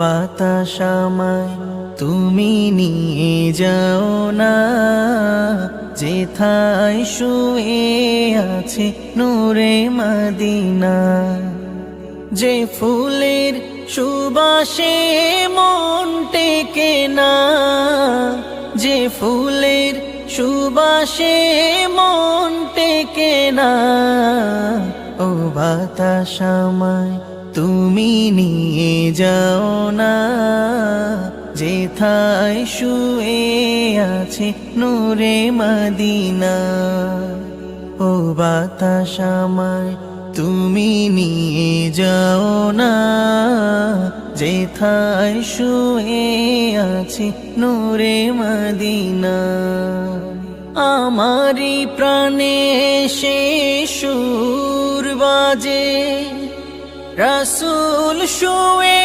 বাতাস আমায় তুমি নিয়ে যাও না, যেথায় শুয়ে আছে নূরে মদিনা। যে ফুলের সুবাসে মন টেকে না, যে ফুলের সুবাসে মন টেকে না। ও বাতাস আমায় তুমি নিয়ে যাও না, যেথায় শুয়ে আছে নূরে মদিনা। ও বাতাস আমায় তুমি নিয়ে যাও না, যেথায় শুয়ে আছে নূরে মদিনা। আমারি প্রাণে সে সুর বাজে, রাসূল শুয়ে